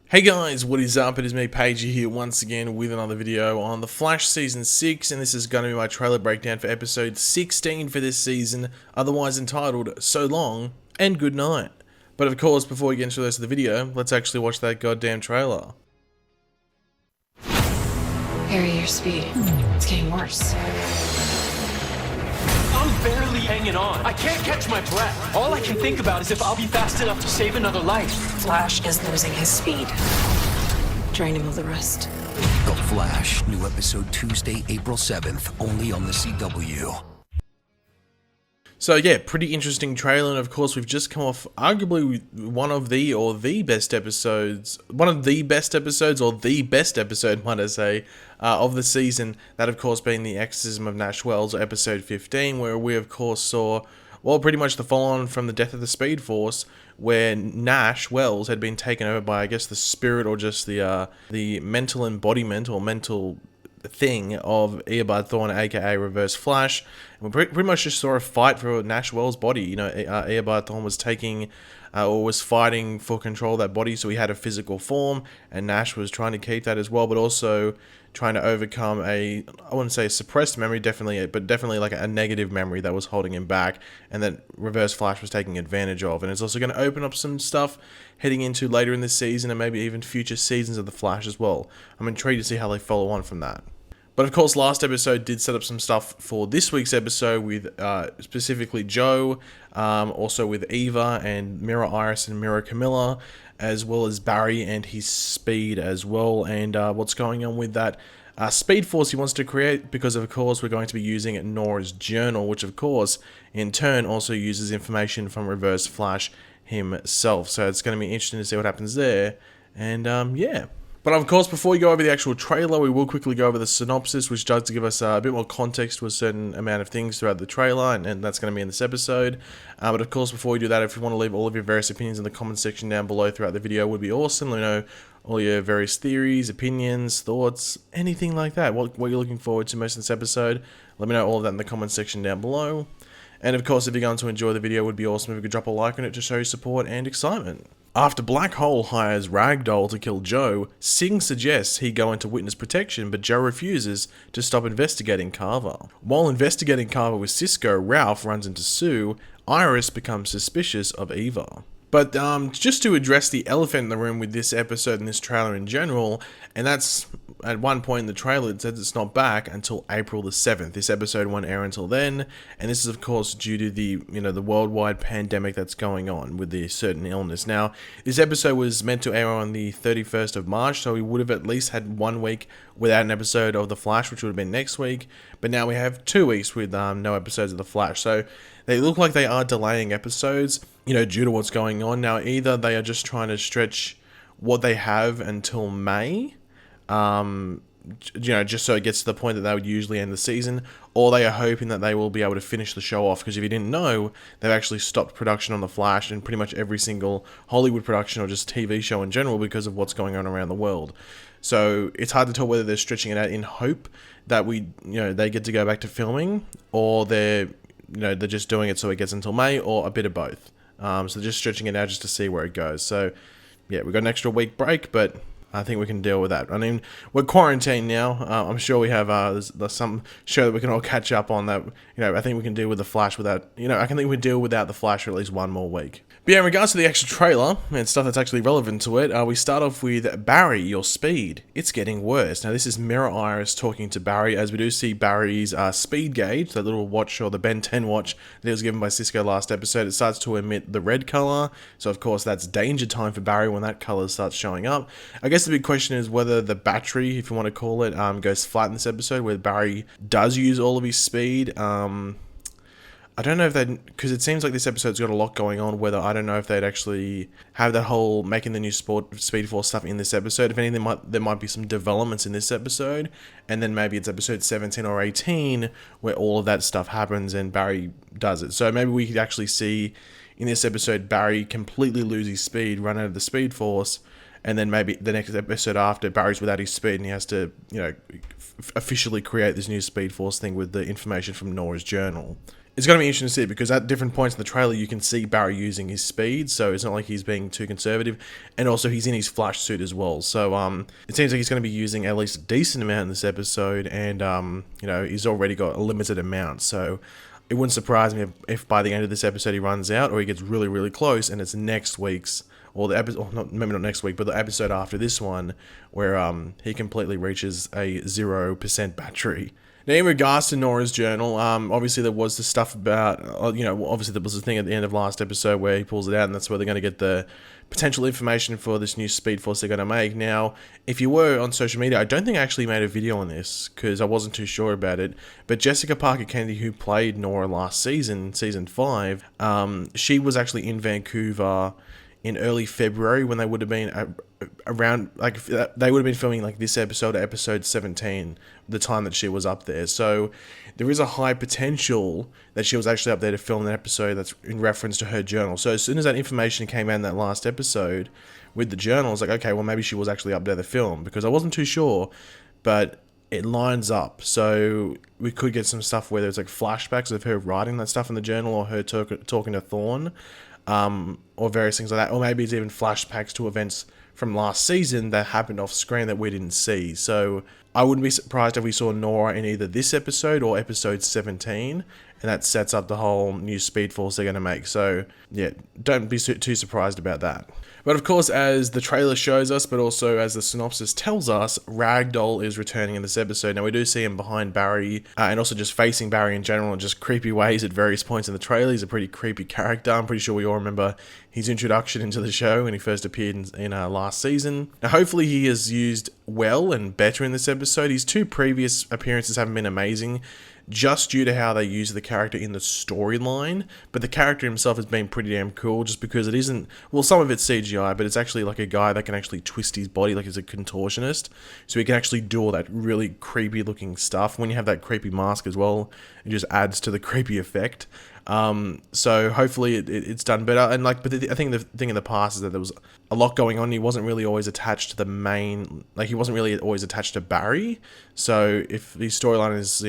Hey guys, what is up? It is me, Pagey, here once again with another video on The Flash Season 6, and this is going to be my trailer breakdown for episode 16 for this season, otherwise entitled So Long and Good Night. But of course, before we get into the rest of the video, let's actually watch that goddamn trailer. Harry, your speed. It's getting worse. I'm barely hanging on. I can't catch my breath. All I can think about is if I'll be fast enough to save another life. Flash is losing his speed. Trying to move the rest. The Flash, new episode Tuesday, April 7th, only on the CW. So yeah, pretty interesting trailer, and of course we've just come off arguably one of the best episodes, might I say, of the season. That of course being the Exorcism of Nash Wells, episode 15, where we of course saw, well, pretty much the follow-on from the death of the Speed Force, where Nash Wells had been taken over by, I guess, the spirit or just the mental embodiment or mental thing of Eobard Thawne, aka Reverse Flash. And we pretty much just saw a fight for Nash Wells' body. You know, Eobard Thawne was taking or was fighting for control of that body, so he had a physical form, and Nash was trying to keep that as well, but also trying to overcome I wouldn't say a suppressed memory, but definitely like a negative memory that was holding him back, and that Reverse Flash was taking advantage of. And it's also going to open up some stuff heading into later in this season, and maybe even future seasons of The Flash as well. I'm intrigued to see how they follow on from that. But of course, last episode did set up some stuff for this week's episode with specifically Joe, also with Eva and Mirror Iris and Mirror Camilla, as well as Barry and his speed as well, and what's going on with that Speed Force he wants to create, because of course we're going to be using Nora's journal, which of course in turn also uses information from Reverse Flash himself. So it's going to be interesting to see what happens there, and yeah. But of course, before we go over the actual trailer, we will quickly go over the synopsis, which does give us a bit more context to a certain amount of things throughout the trailer, and that's going to be in this episode. But of course, before we do that, if you want to leave all of your various opinions in the comment section down below throughout the video, would be awesome. Let me know all your various theories, opinions, thoughts, anything like that. What you're looking forward to most in this episode, let me know all of that in the comment section down below. And of course, if you're going to enjoy the video, it would be awesome if you could drop a like on it to show your support and excitement. After Black Hole hires Ragdoll to kill Joe, Singh suggests he go into witness protection, but Joe refuses to stop investigating Carver. While investigating Carver with Cisco, Ralph runs into Sue. Iris becomes suspicious of Eva. But just to address the elephant in the room with this episode and this trailer in general, and that's at one point in the trailer it says it's not back until April the 7th. This episode won't air until then, and this is of course due to the the worldwide pandemic that's going on with the certain illness. Now, this episode was meant to air on the 31st of March, so we would have at least had 1 week without an episode of The Flash, which would have been next week, but now we have 2 weeks with no episodes of The Flash. So they look like they are delaying episodes, due to what's going on. Now, either they are just trying to stretch what they have until May, just so it gets to the point that they would usually end the season, or they are hoping that they will be able to finish the show off, because if you didn't know, they've actually stopped production on The Flash and pretty much every single Hollywood production or just TV show in general because of what's going on around the world. So it's hard to tell whether they're stretching it out in hope that they get to go back to filming, or they're just doing it so it gets until May, or a bit of both. So they're just stretching it out just to see where it goes. So yeah, we've got an extra week break, but I think we can deal with that. I mean, we're quarantined now. I'm sure we have there's some show that we can all catch up on that. I think we can deal with The Flash without, I can think we deal without The Flash for at least 1 more week. But yeah, in regards to the extra trailer and stuff that's actually relevant to it, we start off with Barry, your speed. It's getting worse. Now, this is Mirror Iris talking to Barry, as we do see Barry's speed gauge, that little watch, or the Ben 10 watch that was given by Cisco last episode. It starts to emit the red color. So, of course, that's danger time for Barry when that color starts showing up. I guess the big question is whether the battery, if you want to call it, goes flat in this episode, where Barry does use all of his speed. I don't know if because it seems like this episode's got a lot going on, whether I don't know if they'd actually have that whole making the new Speed Force stuff in this episode. If anything, there might be some developments in this episode, and then maybe it's episode 17 or 18 where all of that stuff happens and Barry does it. So maybe we could actually see in this episode Barry completely lose his speed, run out of the Speed Force, and then maybe the next episode after, Barry's without his speed and he has to, officially create this new Speed Force thing with the information from Nora's journal. it's going to be interesting to see, because at different points in the trailer you can see Barry using his speed, so it's not like he's being too conservative, and also he's in his flash suit as well, so it seems like he's going to be using at least a decent amount in this episode, and he's already got a limited amount, so it wouldn't surprise me if by the end of this episode he runs out, or he gets really, really close, and it's next week's, or the episode, maybe not next week, but the episode after this one, where he completely reaches a 0% battery. Now, in regards to Nora's journal, obviously there was the stuff about, obviously there was the thing at the end of last episode where he pulls it out, and that's where they're going to get the potential information for this new Speed Force they're going to make. Now, if you were on social media, I don't think I actually made a video on this, because I wasn't too sure about it, but Jessica Parker Kennedy, who played Nora last season, season 5, she was actually in Vancouver in early February, when they would have been around, like, they would have been filming like this episode, episode 17, the time that she was up there. So there is a high potential that she was actually up there to film an episode that's in reference to her journal. So as soon as that information came out in that last episode with the journal, I was like, okay, well, maybe she was actually up there to film, because I wasn't too sure, but it lines up. So we could get some stuff where there's like flashbacks of her writing that stuff in the journal, or her talking to Thorne, or various things like that, or maybe it's even flashbacks to events from last season that happened off screen that we didn't see. So I wouldn't be surprised if we saw Nora in either this episode or episode 17, and that sets up the whole new Speed Force they're going to make. So yeah, don't be too surprised about that. But of course, as the trailer shows us, but also as the synopsis tells us, Ragdoll is returning in this episode. Now, we do see him behind Barry, and also just facing Barry in general in just creepy ways at various points in the trailer. He's a pretty creepy character. I'm pretty sure we all remember his introduction into the show when he first appeared in last season. Now, hopefully he is used well and better in this episode. His 2 previous appearances haven't been amazing, just due to how they use the character in the storyline, but the character himself has been pretty damn cool, just because it isn't, well, some of it's CGI, but it's actually like a guy that can actually twist his body like he's a contortionist, so he can actually do all that really creepy looking stuff. When you have that creepy mask as well, it just adds to the creepy effect. So hopefully it's done better, and like, but I think the thing in the past is that there was a lot going on. He wasn't really always attached to the main, like, he wasn't really always attached to Barry, so if the storyline is,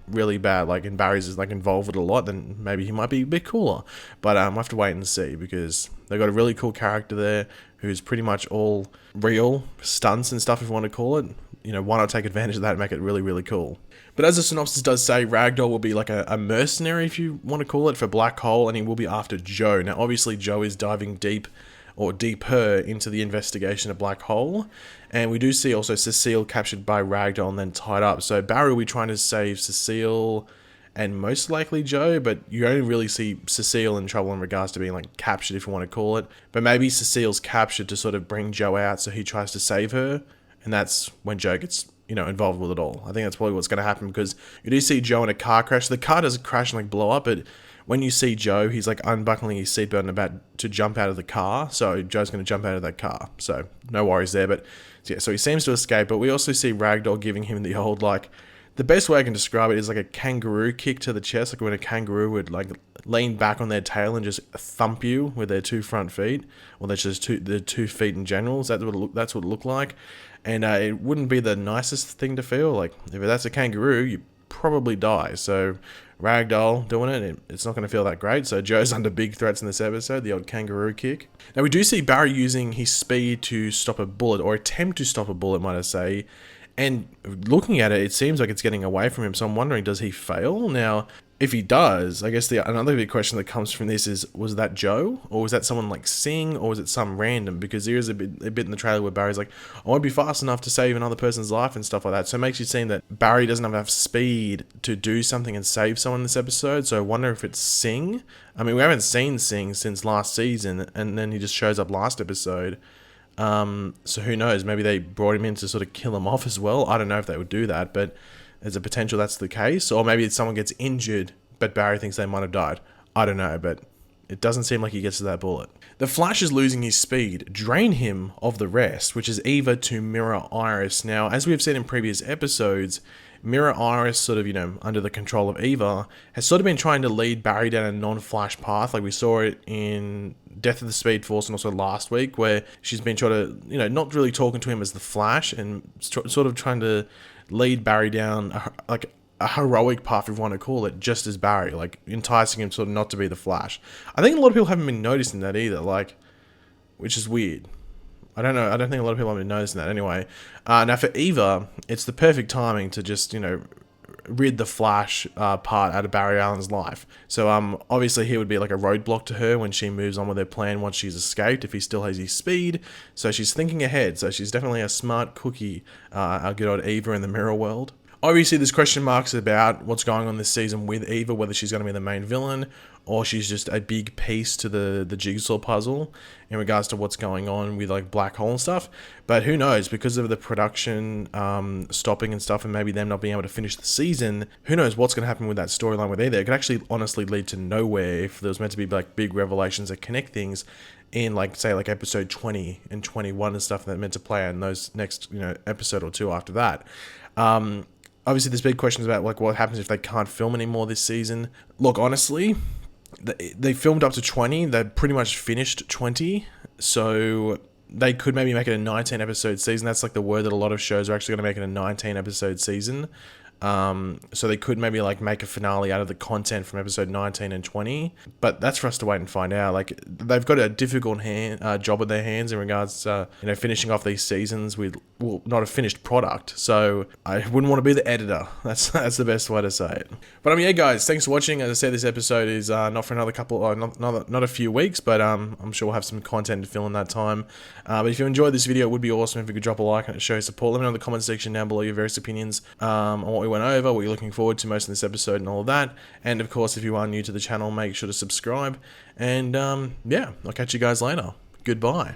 really bad, like, and Barry's is like involved with it a lot, then maybe he might be a bit cooler. But we'll have to wait and see, because they've got a really cool character there who's pretty much all real stunts and stuff, if you want to call it. Why not take advantage of that and make it really, really cool? But as the synopsis does say, Ragdoll will be like a mercenary, if you want to call it, for Black Hole, and he will be after Joe. Now, obviously, Joe is diving deeper into the investigation of Black Hole, and we do see also Cecile captured by Ragdoll and then tied up. So Barry will be trying to save Cecile and most likely Joe, but you only really see Cecile in trouble in regards to being like captured, if you want to call it. But maybe Cecile's captured to sort of bring Joe out, so he tries to save her, and that's when Joe gets involved with it all. I think that's probably what's going to happen, because you do see Joe in a car crash. The car doesn't crash and like blow up, but when you see Joe, he's like unbuckling his seatbelt and about to jump out of the car. So Joe's going to jump out of that car. So no worries there. But yeah, so he seems to escape. But we also see Ragdoll giving him the old, like, the best way I can describe it is like a kangaroo kick to the chest, like when a kangaroo would like lean back on their tail and just thump you with their 2 front feet, or that's just the 2 feet in general. So that's what it looked like, and it wouldn't be the nicest thing to feel. Like, if that's a kangaroo, you probably die. So Ragdoll doing it, it's not going to feel that great. So Joe's under big threats in this episode, the old kangaroo kick. Now we do see Barry using his speed to stop a bullet, or attempt to stop a bullet, might I say. And looking at it, it seems like it's getting away from him. So I'm wondering, does he fail? Now, if he does, I guess another big question that comes from this is, was that Joe? Or was that someone like Singh? Or was it some random? Because there is a bit in the trailer where Barry's like, I won't be fast enough to save another person's life and stuff like that. So it makes you seem that Barry doesn't have enough speed to do something and save someone in this episode. So I wonder if it's Singh. I mean, we haven't seen Singh since last season, and then he just shows up last episode. So who knows? Maybe they brought him in to sort of kill him off as well. I don't know if they would do that, but there's a potential that's the case. Or maybe someone gets injured, but Barry thinks they might have died. I don't know, but it doesn't seem like he gets to that bullet. The Flash is losing his speed, drain him of the rest, which is Eva to Mirror Iris. Now, as we have said in previous episodes, Mirror Iris, sort of, under the control of Eva, has sort of been trying to lead Barry down a non-Flash path. Like we saw it in Death of the Speed Force and also last week, where she's been trying to, not really talking to him as the Flash, and sort of trying to lead Barry down a heroic path, if you want to call it, just as Barry, like enticing him sort of not to be the Flash. I think a lot of people haven't been noticing that either, like, which is weird. I don't know. I don't think a lot of people have been noticing that anyway. Now for Eva, it's the perfect timing to just, rid the Flash part out of Barry Allen's life. So obviously he would be like a roadblock to her when she moves on with her plan once she's escaped, if he still has his speed. So she's thinking ahead. So she's definitely a smart cookie, our good old Eva in the mirror world. Obviously, there's question marks about what's going on this season with Eva, whether she's going to be the main villain or she's just a big piece to the jigsaw puzzle in regards to what's going on with like Black Hole and stuff. But who knows, because of the production stopping and stuff, and maybe them not being able to finish the season, who knows what's going to happen with that storyline with either. It could actually honestly lead to nowhere if there was meant to be like big revelations that connect things in like, say, like episode 20 and 21 and stuff that meant to play in those next, episode or two after that. Obviously, there's big questions about like what happens if they can't film anymore this season. Look, honestly, they filmed up to 20. They pretty much finished 20, so they could maybe make it a 19 episode season. That's like the word that a lot of shows are actually going to make it a 19 episode season. So they could maybe like make a finale out of the content from episode 19 and 20, but that's for us to wait and find out. Like, they've got a difficult job at their hands in regards to finishing off these seasons with, well, not a finished product. So I wouldn't want to be the editor. That's the best way to say it. But yeah, guys, thanks for watching. As I said, this episode is not for another couple, not a few weeks, but I'm sure we'll have some content to fill in that time. But if you enjoyed this video, it would be awesome if you could drop a like and it shows support. Let me know in the comment section down below your various opinions on what we went over, what you're looking forward to most in this episode and all of that. And of course, if you are new to the channel, make sure to subscribe. And yeah, I'll catch you guys later. Goodbye.